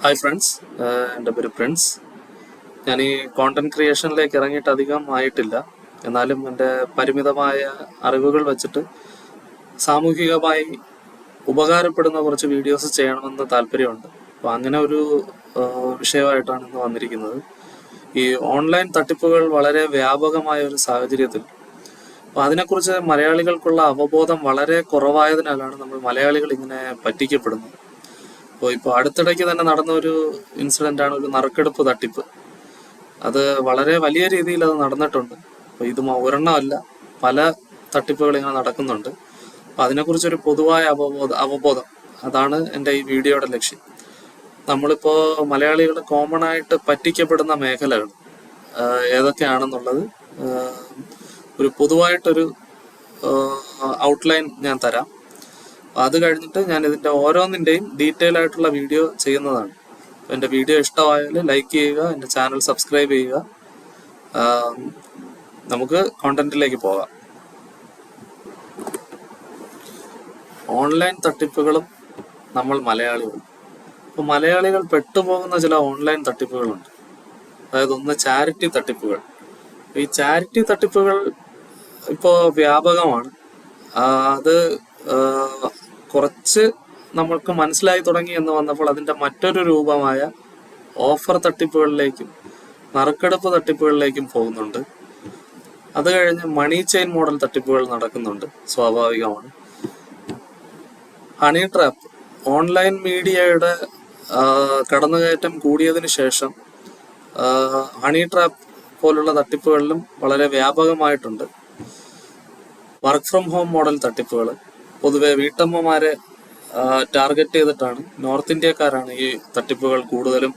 Hi friends, എൻ്റെ പേര് Prince. ഞാൻ ഈ കോണ്ടന്റ് ക്രിയേഷനിലേക്ക് ഇറങ്ങിയിട്ട് അധികം ആയിട്ടില്ല. എന്നാലും എൻ്റെ പരിമിതമായ അറിവുകൾ വെച്ചിട്ട് സാമൂഹികമായി ഉപകാരപ്പെടുന്ന കുറച്ച് വീഡിയോസ് ചെയ്യണമെന്ന് താല്പര്യമുണ്ട്. അപ്പോൾ അങ്ങനെ ഒരു വിഷയമായിട്ടാണ് ഇന്ന് വന്നിരിക്കുന്നത്. ഈ ഓൺലൈൻ തട്ടിപ്പുകൾ വളരെ വ്യാപകമായ ഒരു സാഹചര്യത്തിൽ അപ്പോൾ അതിനെക്കുറിച്ച് മലയാളികൾക്കുള്ള അവബോധം വളരെ കുറവായതിനാലാണ് നമ്മൾ മലയാളികൾ ഇങ്ങനെ പറ്റിക്കപ്പെടുന്നത്. ഇപ്പോൾ അടുത്തിടയ്ക്ക് തന്നെ നടന്ന ഒരു ഇൻസിഡന്റ് ആണ് ഒരു നറുക്കെടുപ്പ് തട്ടിപ്പ്. അത് വളരെ വലിയ രീതിയിൽ അത് നടന്നിട്ടുണ്ട്. അപ്പോൾ ഇത് ഒരെണ്ണമല്ല, പല തട്ടിപ്പുകൾ ഇങ്ങനെ നടക്കുന്നുണ്ട്. അപ്പോൾ അതിനെക്കുറിച്ചൊരു പൊതുവായ അവബോധം അതാണ് എൻ്റെ ഈ വീഡിയോയുടെ ലക്ഷ്യം. നമ്മളിപ്പോൾ മലയാളികൾ കോമൺ ആയിട്ട് പറ്റിക്കപ്പെടുന്ന മേഖലകൾ ഏതൊക്കെയാണെന്നുള്ളത് ഒരു പൊതുവായിട്ടൊരു ഔട്ട്ലൈൻ ഞാൻ തരാം. അത് കഴിഞ്ഞിട്ട് ഞാൻ ഇതിൻ്റെ ഓരോന്നിൻ്റെയും ഡീറ്റെയിൽ ആയിട്ടുള്ള വീഡിയോ ചെയ്യുന്നതാണ്. എൻ്റെ വീഡിയോ ഇഷ്ടമായാൽ ലൈക്ക് ചെയ്യുക, എൻ്റെ ചാനൽ സബ്സ്ക്രൈബ് ചെയ്യുക. നമുക്ക് കോണ്ടന്റിലേക്ക് പോകാം. ഓൺലൈൻ തട്ടിപ്പുകളും നമ്മൾ മലയാളികളും. ഇപ്പോൾ മലയാളികൾ പെട്ടുപോകുന്ന ചില ഓൺലൈൻ തട്ടിപ്പുകളുണ്ട്. അതായത് ഒന്ന് ചാരിറ്റി തട്ടിപ്പുകൾ. ഈ ചാരിറ്റി തട്ടിപ്പുകൾ ഇപ്പോൾ വ്യാപകമാണ്. അത് കുറച്ച് നമ്മൾക്ക് മനസ്സിലായി തുടങ്ങി എന്ന് വന്നപ്പോൾ അതിൻ്റെ മറ്റൊരു രൂപമായ ഓഫർ തട്ടിപ്പുകളിലേക്കും നറുക്കെടുപ്പ് തട്ടിപ്പുകളിലേക്കും പോകുന്നുണ്ട്. അത് കഴിഞ്ഞ് മണി ചെയിൻ മോഡൽ തട്ടിപ്പുകൾ നടക്കുന്നുണ്ട്, സ്വാഭാവികമാണ്. ഹണി ട്രാപ്പ്, ഓൺലൈൻ മീഡിയയുടെ കടന്നുകയറ്റം കൂടിയതിന് ശേഷം ഹണി ട്രാപ്പ് പോലുള്ള തട്ടിപ്പുകളിലും വളരെ വ്യാപകമായിട്ടുണ്ട്. വർക്ക് ഫ്രം ഹോം മോഡൽ തട്ടിപ്പുകൾ പൊതുവെ വീട്ടമ്മമാരെ ടാർഗറ്റ് ചെയ്തിട്ടാണ്, നോർത്ത് ഇന്ത്യക്കാരാണ് ഈ തട്ടിപ്പുകൾ കൂടുതലും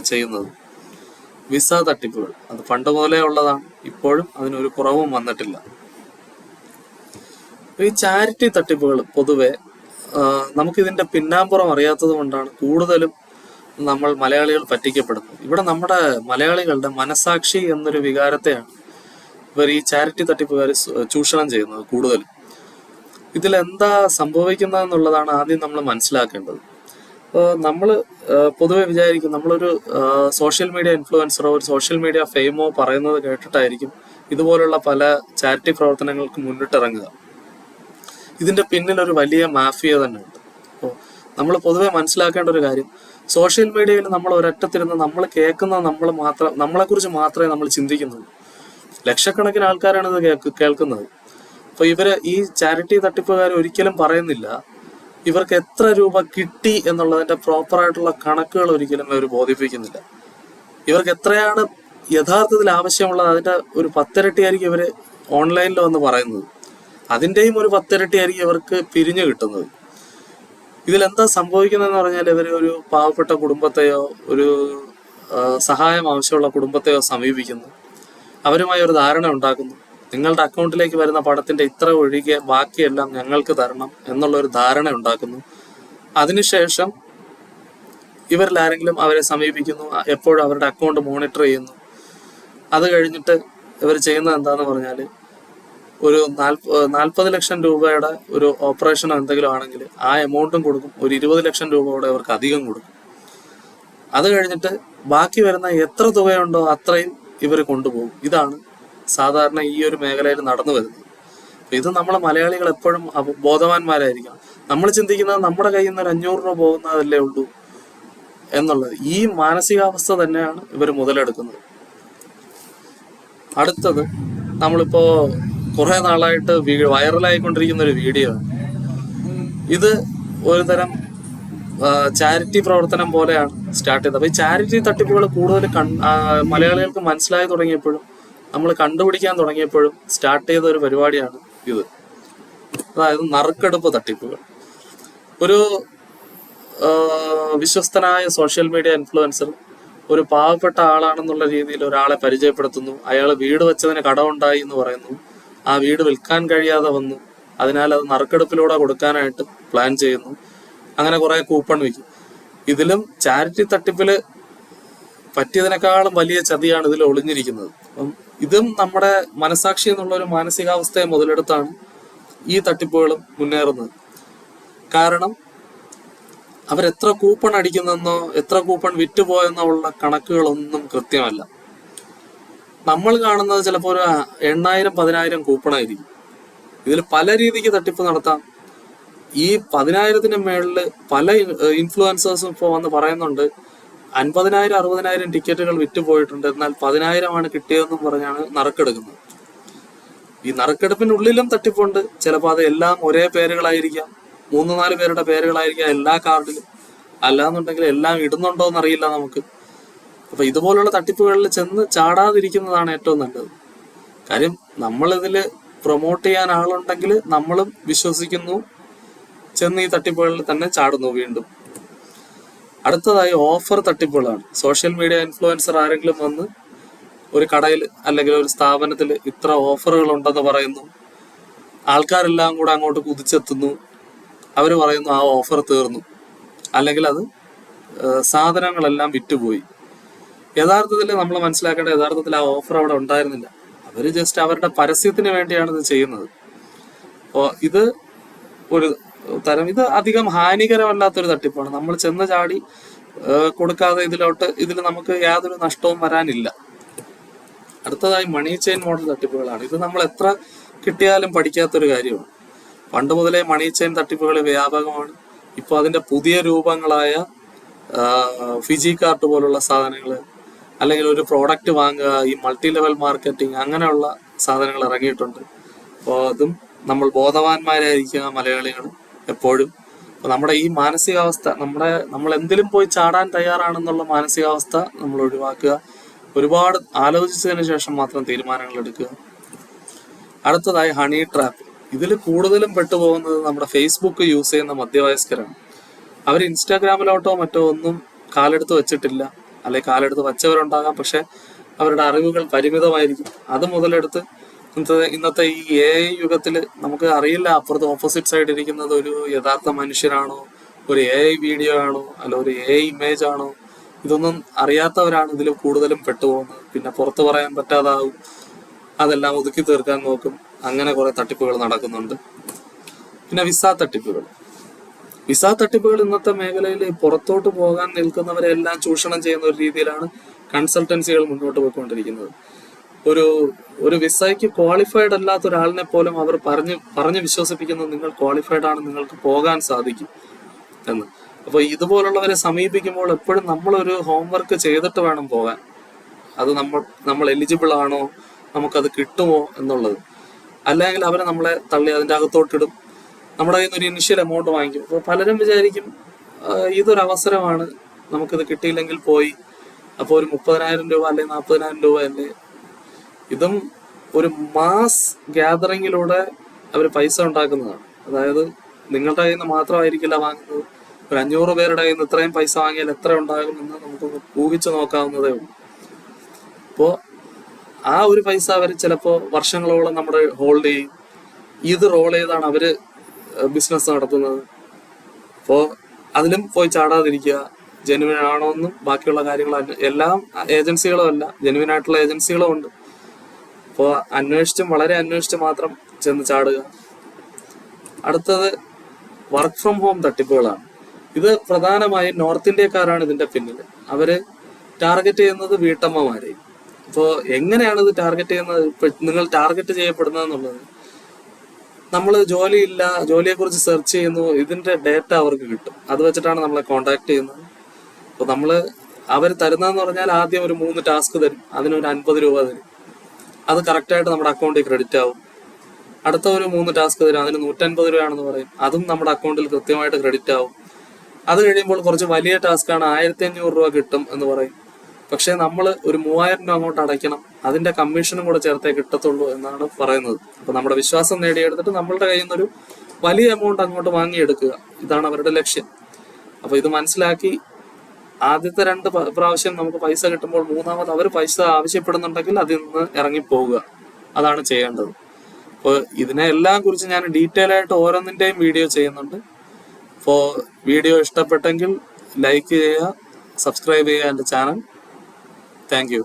ചെയ്യുന്നത്. വിസ തട്ടിപ്പുകൾ, അത് പണ്ട് പോലെ ഉള്ളതാണ്, ഇപ്പോഴും അതിനൊരു കുറവും വന്നിട്ടില്ല. ഈ ചാരിറ്റി തട്ടിപ്പുകൾ പൊതുവെ നമുക്കിതിന്റെ പിന്നാമ്പുറം അറിയാത്തത് കൊണ്ടാണ് കൂടുതലും നമ്മൾ മലയാളികൾ പറ്റിക്കപ്പെടുന്നത്. ഇവിടെ നമ്മുടെ മലയാളികളുടെ മനസാക്ഷി എന്നൊരു വികാരത്തെയാണ് ഇവർ ഈ ചാരിറ്റി തട്ടിപ്പുകാർ ചൂഷണം ചെയ്യുന്നത് കൂടുതലും. ഇതിലെന്താ സംഭവിക്കുന്നതെന്നുള്ളതാണ് ആദ്യം നമ്മൾ മനസ്സിലാക്കേണ്ടത്. നമ്മൾ പൊതുവെ വിചാരിക്കും നമ്മളൊരു സോഷ്യൽ മീഡിയ ഇൻഫ്ലുവൻസറോ ഒരു സോഷ്യൽ മീഡിയ ഫെയിമോ പറയുന്നത് കേട്ടിട്ടായിരിക്കും ഇതുപോലുള്ള പല ചാരിറ്റി പ്രവർത്തനങ്ങൾക്ക് മുന്നിട്ടിറങ്ങുക. ഇതിന്റെ പിന്നിൽ ഒരു വലിയ മാഫിയ തന്നെ ഉണ്ട്. അപ്പോൾ നമ്മൾ പൊതുവെ മനസ്സിലാക്കേണ്ട ഒരു കാര്യം, സോഷ്യൽ മീഡിയയിൽ നമ്മൾ ഒരറ്റത്തിരുന്ന് നമ്മൾ കേൾക്കുന്ന നമ്മളെക്കുറിച്ച് മാത്രമേ നമ്മൾ ചിന്തിക്കുന്നുള്ളൂ. ലക്ഷക്കണക്കിന് ആൾക്കാരാണ് ഇത് കേൾക്കുന്നത്. അപ്പൊ ഇവര് ഈ ചാരിറ്റി തട്ടിപ്പുകാർ ഒരിക്കലും പറയുന്നില്ല ഇവർക്ക് എത്ര രൂപ കിട്ടി എന്നുള്ളതിന്റെ പ്രോപ്പറായിട്ടുള്ള കണക്കുകൾ ഒരിക്കലും അവർ ബോധിപ്പിക്കുന്നില്ല. ഇവർക്ക് എത്രയാണ് യഥാർത്ഥത്തിൽ ആവശ്യമുള്ളത് അതിന്റെ ഒരു 10 ഇരട്ടിയായിരിക്കും ഇവര് ഓൺലൈനിൽ വന്ന് പറയുന്നത്. അതിൻ്റെയും ഒരു 10 ഇരട്ടിയായിരിക്കും ഇവർക്ക് പിരിഞ്ഞു കിട്ടുന്നത്. ഇതിലെന്താ സംഭവിക്കുന്നതെന്ന് പറഞ്ഞാൽ ഇവർ ഒരു പാവപ്പെട്ട കുടുംബത്തെയോ ഒരു സഹായം ആവശ്യമുള്ള കുടുംബത്തെയോ സമീപിക്കുന്നു. അവരുമായി ഒരു ധാരണ ഉണ്ടാക്കുന്നു. നിങ്ങളുടെ അക്കൗണ്ടിലേക്ക് വരുന്ന പണത്തിന്റെ ഇത്ര ഒഴികെ ബാക്കിയെല്ലാം ഞങ്ങൾക്ക് തരണം എന്നുള്ള ഒരു ധാരണ ഉണ്ടാക്കുന്നു. അതിനുശേഷം ഇവരിൽ ആരെങ്കിലും അവരെ സമീപിക്കുന്നു, എപ്പോഴും അവരുടെ അക്കൗണ്ട് മോണിറ്റർ ചെയ്യുന്നു. അത് കഴിഞ്ഞിട്ട് ഇവർ ചെയ്യുന്നത് എന്താന്ന് പറഞ്ഞാൽ ഒരു 40 ലക്ഷം രൂപയുടെ ഒരു ഓപ്പറേഷനോ എന്തെങ്കിലും ആണെങ്കിൽ ആ എമൗണ്ടും കൊടുക്കും, ഒരു 20 ലക്ഷം രൂപ കൂടെ അവർക്ക് അധികം കൊടുക്കും. അത് കഴിഞ്ഞിട്ട് ബാക്കി വരുന്ന എത്ര തുകയുണ്ടോ അത്രയും ഇവർ കൊണ്ടുപോകും. ഇതാണ് സാധാരണ ഈ ഒരു മേഖലയിൽ നടന്നു വരുന്നത്. ഇത് നമ്മളെ മലയാളികൾ എപ്പോഴും ബോധവാന്മാരായിരിക്കണം. നമ്മൾ ചിന്തിക്കുന്നത് നമ്മുടെ കയ്യിൽ നിന്ന് ഒരു 500 രൂപ പോകുന്നതല്ലേ ഉള്ളൂ എന്നുള്ളത്. ഈ മാനസികാവസ്ഥ തന്നെയാണ് ഇവർ മുതലെടുക്കുന്നത്. അടുത്തത്, നമ്മളിപ്പോ കുറെ നാളായിട്ട് വൈറലായിക്കൊണ്ടിരിക്കുന്ന ഒരു വീഡിയോ ആണ്. ഇത് ഒരു തരം ചാരിറ്റി പ്രവർത്തനം പോലെയാണ് സ്റ്റാർട്ട് ചെയ്തത്. അപ്പൊ ഈ ചാരിറ്റി തട്ടിപ്പുകൾ കൂടുതൽ മലയാളികൾക്ക് മനസ്സിലായി തുടങ്ങിയപ്പോഴും നമ്മൾ കണ്ടുപിടിക്കാൻ തുടങ്ങിയപ്പോഴും സ്റ്റാർട്ട് ചെയ്ത ഒരു പരിപാടിയാണ് ഇത്. അതായത് നറുക്കെടുപ്പ് തട്ടിപ്പുകൾ. ഒരു വിശ്വസ്തനായ സോഷ്യൽ മീഡിയ ഇൻഫ്ലുവൻസർ ഒരു പാവപ്പെട്ട ആളാണെന്നുള്ള രീതിയിൽ ഒരാളെ പരിചയപ്പെടുത്തുന്നു. അയാൾ വീട് വെച്ചതിന് കടമുണ്ടായി എന്ന് പറയുന്നു. ആ വീട് വിൽക്കാൻ കഴിയാതെ വന്നു, അതിനാൽ അത് നറുക്കെടുപ്പിലൂടെ കൊടുക്കാനായിട്ട് പ്ലാൻ ചെയ്യുന്നു. അങ്ങനെ കുറെ കൂപ്പൺ വയ്ക്കും. ഇതിലും ചാരിറ്റി തട്ടിപ്പില് പറ്റിയതിനേക്കാളും വലിയ ചതിയാണ് ഇതിൽ ഒളിഞ്ഞിരിക്കുന്നത്. അപ്പം ഇതും നമ്മുടെ മനസാക്ഷി എന്നുള്ള ഒരു മാനസികാവസ്ഥയെ മുതലെടുത്താണ് ഈ തട്ടിപ്പുകളും മുന്നേറുന്നത്. കാരണം അവരെത്ര കൂപ്പൺ അടിക്കുന്നെന്നോ എത്ര കൂപ്പൺ വിറ്റുപോയെന്നോ ഉള്ള കണക്കുകളൊന്നും കൃത്യമല്ല. നമ്മൾ കാണുന്നത് ചിലപ്പോൾ ഒരു 8,000 10,000 കൂപ്പണായിരിക്കും. ഇതിൽ പല രീതിക്ക് തട്ടിപ്പ് നടത്താം. ഈ 10,000-ന് മേളിൽ പല ഇൻഫ്ലുവൻസേഴ്സും ഇപ്പോൾ വന്ന് പറയുന്നുണ്ട് 50,000 60,000 ടിക്കറ്റുകൾ വിറ്റുപോയിട്ടുണ്ട്, എന്നാൽ 10,000 കിട്ടിയതെന്നും പറഞ്ഞാണ് നറുക്കെടുക്കുന്നത്. ഈ നറുക്കെടുപ്പിനുള്ളിലും തട്ടിപ്പുണ്ട്. ചിലപ്പോൾ അത് എല്ലാം ഒരേ പേരുകളായിരിക്കാം, 3-4 പേരുടെ പേരുകളായിരിക്കാം എല്ലാ കാർഡിലും. അല്ലാന്നുണ്ടെങ്കിൽ എല്ലാം ഇടുന്നുണ്ടോ എന്നറിയില്ല നമുക്ക്. അപ്പൊ ഇതുപോലുള്ള തട്ടിപ്പുകളിൽ ചെന്ന് ചാടാതിരിക്കുന്നതാണ് ഏറ്റവും നല്ലത്. കാര്യം നമ്മളിതിൽ പ്രൊമോട്ട് ചെയ്യാൻ ആളുണ്ടെങ്കിൽ നമ്മളും വിശ്വസിക്കുന്നു, ചെന്ന് ഈ തട്ടിപ്പുകളിൽ തന്നെ ചാടുന്നു വീണ്ടും. അടുത്തതായി ഓഫർ തട്ടിപ്പുകളാണ്. സോഷ്യൽ മീഡിയ ഇൻഫ്ലുവൻസർ ആരെങ്കിലും വന്ന് ഒരു കടയിൽ അല്ലെങ്കിൽ ഒരു സ്ഥാപനത്തിൽ ഇത്ര ഓഫറുകൾ ഉണ്ടെന്ന് പറയുന്നു, ആൾക്കാരെല്ലാം കൂടെ അങ്ങോട്ട് കുതിച്ചെത്തുന്നു, അവർ പറയുന്നു ആ ഓഫർ തീർന്നു, അല്ലെങ്കിൽ അത് സാധനങ്ങളെല്ലാം വിറ്റുപോയി. യഥാർത്ഥത്തിൽ നമ്മൾ മനസ്സിലാക്കേണ്ട, യഥാർത്ഥത്തിൽ ആ ഓഫർ അവിടെ ഉണ്ടായിരുന്നില്ല. അവർ ജസ്റ്റ് അവരുടെ പരസ്യത്തിന് വേണ്ടിയാണ് ഇത് ചെയ്യുന്നത്. അപ്പോൾ ഇത് ഒരു തരം, ഇത് അധികം ഹാനികരമല്ലാത്തൊരു തട്ടിപ്പാണ്. നമ്മൾ ചെന്ന് ചാടി കൊടുക്കാതെ ഇതിൽ നമുക്ക് യാതൊരു നഷ്ടവും വരാനില്ല. അടുത്തതായി മണി ചെയിൻ മോഡൽ തട്ടിപ്പുകളാണ്. ഇത് നമ്മൾ എത്ര കിട്ടിയാലും പഠിക്കാത്തൊരു കാര്യമാണ്. പണ്ട് മുതലേ മണി ചെയിൻ തട്ടിപ്പുകൾ വ്യാപകമാണ്. ഇപ്പോൾ അതിന്റെ പുതിയ രൂപങ്ങളായ ഫിജി കാർട്ട് പോലുള്ള സാധനങ്ങൾ, അല്ലെങ്കിൽ ഒരു പ്രോഡക്റ്റ് വാങ്ങുക, ഈ മൾട്ടി ലെവൽ മാർക്കറ്റിംഗ്, അങ്ങനെയുള്ള സാധനങ്ങൾ ഇറങ്ങിയിട്ടുണ്ട്. അപ്പോൾ അതും നമ്മൾ ബോധവാന്മാരായിരിക്കുക മലയാളികൾ എപ്പോഴും. അപ്പോൾ നമ്മുടെ ഈ മാനസികാവസ്ഥ, നമ്മൾ എന്തിലും പോയി ചാടാൻ തയ്യാറാണെന്നുള്ള മാനസികാവസ്ഥ നമ്മൾ ഒഴിവാക്കുക. ഒരുപാട് ആലോചിച്ചതിന് ശേഷം മാത്രം തീരുമാനങ്ങൾ എടുക്കുക. അടുത്തതായി ഹണി ട്രാപ്പ്. ഇതിൽ കൂടുതലും പെട്ടുപോകുന്നത് നമ്മുടെ ഫേസ്ബുക്ക് യൂസ് ചെയ്യുന്ന മധ്യവയസ്കരാണ്. അവർ ഇൻസ്റ്റാഗ്രാമിലോട്ടോ മറ്റോ ഒന്നും കാലെടുത്ത് വെച്ചിട്ടില്ല, അല്ലെങ്കിൽ കാലെടുത്ത് വച്ചവരുണ്ടാകാം, പക്ഷെ അവരുടെ അറിവുകൾ പരിമിതമായിരിക്കും. അത് മുതലെടുത്ത് ഇന്നത്തെ ഈ AI യുഗത്തിൽ നമുക്ക് അറിയില്ല അപ്പുറത്ത് ഓപ്പോസിറ്റ് സൈഡ് ഇരിക്കുന്നത് ഒരു യഥാർത്ഥ മനുഷ്യനാണോ, ഒരു AI വീഡിയോ ആണോ, അല്ല ഒരു AI ഇമേജ് ആണോ, ഇതൊന്നും അറിയാത്തവരാണ് ഇതിൽ കൂടുതലും പെട്ടുപോകുന്നത്. പിന്നെ പുറത്ത് പറയാൻ പറ്റാതാവും, അതെല്ലാം ഒതുക്കി തീർക്കാൻ നോക്കും. അങ്ങനെ കുറെ തട്ടിപ്പുകൾ നടക്കുന്നുണ്ട്. പിന്നെ വിസ തട്ടിപ്പുകൾ ഇന്നത്തെ മേഖലയിൽ പുറത്തോട്ട് പോകാൻ നിൽക്കുന്നവരെ എല്ലാം ചൂഷണം ചെയ്യുന്ന ഒരു രീതിയിലാണ് കൺസൾട്ടൻസികൾ മുന്നോട്ട് പോയിക്കൊണ്ടിരിക്കുന്നത്. ഒരു വിസയ്ക്ക് ക്വാളിഫൈഡ് അല്ലാത്ത ഒരാളിനെ പോലും അവർ പറഞ്ഞ് വിശ്വസിപ്പിക്കുന്നത് നിങ്ങൾ ക്വാളിഫൈഡ് ആണ്, നിങ്ങൾക്ക് പോകാൻ സാധിക്കും എന്ന്. അപ്പോൾ ഇതുപോലുള്ളവരെ സമീപിക്കുമ്പോൾ എപ്പോഴും നമ്മളൊരു ഹോംവർക്ക് ചെയ്തിട്ട് വേണം പോകാൻ. അത് നമ്മൾ എലിജിബിൾ ആണോ, നമുക്കത് കിട്ടുമോ എന്നുള്ളത്. അല്ലെങ്കിൽ അവരെ നമ്മളെ തള്ളി അതിൻ്റെ അകത്തോട്ടിടും, നമ്മുടെ കയ്യിൽ നിന്ന് ഒരു ഇനിഷ്യൽ എമൗണ്ട് വാങ്ങിക്കും. അപ്പോൾ പലരും വിചാരിക്കും ഇതൊരു അവസരമാണ്, നമുക്കിത് കിട്ടിയില്ലെങ്കിൽ പോയി, അപ്പോൾ ഒരു 30,000 രൂപ അല്ലെങ്കിൽ 40,000 രൂപ അല്ലേ. ഇതും ഒരു മാസ് ഗ്യാതറിങ്ങിലൂടെ അവർ പൈസ ഉണ്ടാക്കുന്നതാണ്. അതായത് നിങ്ങളുടെ കയ്യിൽ നിന്ന് മാത്രമായിരിക്കില്ല വാങ്ങുന്നത്, ഒരു 500 പേരുടെ കയ്യിൽ നിന്ന് ഇത്രയും പൈസ വാങ്ങിയാൽ എത്ര ഉണ്ടാകുമെന്ന് നമുക്കൊന്ന് ഊഹിച്ചു നോക്കാവുന്നതേ ഉള്ളൂ. അപ്പോൾ ആ ഒരു പൈസ അവർ ചിലപ്പോൾ വർഷങ്ങളോളം നമ്മുടെ ഹോൾഡ് ചെയ്യും. ഇത് റോൾ ചെയ്താണ് അവര് ബിസിനസ് നടത്തുന്നത്. അപ്പോൾ അതിലും പോയി ചാടാതിരിക്കുക. ജെനുവിൻ ആണോ എന്നും ബാക്കിയുള്ള കാര്യങ്ങൾ എല്ലാം ഏജൻസികളും അല്ല, ജെനുവിൻ ആയിട്ടുള്ള ഏജൻസികളും ഉണ്ട്. അപ്പോൾ വളരെ അന്വേഷിച്ച് മാത്രം ചെന്ന് ചാടുക. അടുത്തത് വർക്ക് ഫ്രം ഹോം തട്ടിപ്പുകളാണ്. ഇത് പ്രധാനമായും നോർത്ത് ഇന്ത്യക്കാരാണ് ഇതിന്റെ പിന്നിൽ. അവര് ടാർഗറ്റ് ചെയ്യുന്നത് വീട്ടമ്മമാരെയും. അപ്പോൾ എങ്ങനെയാണ് ഇത് ടാർഗറ്റ് ചെയ്യുന്നത്, നിങ്ങൾ ടാർഗറ്റ് ചെയ്യപ്പെടുന്നത് എന്നുള്ളത്, നമ്മൾ ജോലിയെക്കുറിച്ച് സെർച്ച് ചെയ്യുന്നു, ഇതിന്റെ ഡേറ്റ അവർക്ക് കിട്ടും, അത് വെച്ചിട്ടാണ് നമ്മളെ കോണ്ടാക്ട് ചെയ്യുന്നത്. അപ്പോൾ അവർ തരുന്നതെന്ന് പറഞ്ഞാൽ ആദ്യം ഒരു 3 ടാസ്ക് തരും, അതിനൊരു 50 രൂപ തരും, അത് കറക്റ്റായിട്ട് നമ്മുടെ അക്കൗണ്ടിൽ ക്രെഡിറ്റ് ആവും. അടുത്ത ഒരു 3 ടാസ്ക് തരും, അതിന് 150 രൂപയാണെന്ന് പറയും, അതും നമ്മുടെ അക്കൗണ്ടിൽ കൃത്യമായിട്ട് ക്രെഡിറ്റ് ആവും. അത് കഴിയുമ്പോൾ കുറച്ച് വലിയ ടാസ്ക്കാണ്, 1,500 രൂപ കിട്ടും എന്ന് പറയും. പക്ഷെ നമ്മൾ ഒരു 3,000 രൂപ അങ്ങോട്ട് അടയ്ക്കണം, അതിന്റെ കമ്മീഷനും കൂടെ ചേർത്തേ കിട്ടത്തുള്ളൂ എന്നാണ് പറയുന്നത്. അപ്പൊ നമ്മുടെ വിശ്വാസം നേടിയെടുത്തിട്ട് നമ്മളുടെ കയ്യിൽ നിന്നൊരു വലിയ എമൗണ്ട് അങ്ങോട്ട് വാങ്ങിയെടുക്കുക, ഇതാണ് അവരുടെ ലക്ഷ്യം. അപ്പൊ ഇത് മനസ്സിലാക്കി ആദ്യത്തെ 2 പ്രാവശ്യം നമുക്ക് പൈസ കിട്ടുമ്പോൾ മൂന്നാമത് അവർ പൈസ ആവശ്യപ്പെടുന്നുണ്ടെങ്കിൽ അതിൽ നിന്ന് ഇറങ്ങിപ്പോവുക, അതാണ് ചെയ്യേണ്ടത്. അപ്പോൾ ഇതിനെ എല്ലാം കുറിച്ച് ഞാൻ ഡീറ്റെയിൽ ആയിട്ട് ഓരോന്നിന്റെയും വീഡിയോ ചെയ്യുന്നുണ്ട്. അപ്പോൾ വീഡിയോ ഇഷ്ടപ്പെട്ടെങ്കിൽ ലൈക്ക് ചെയ്യുക, സബ്സ്ക്രൈബ് ചെയ്യുക എൻ്റെ ചാനൽ. Thank you.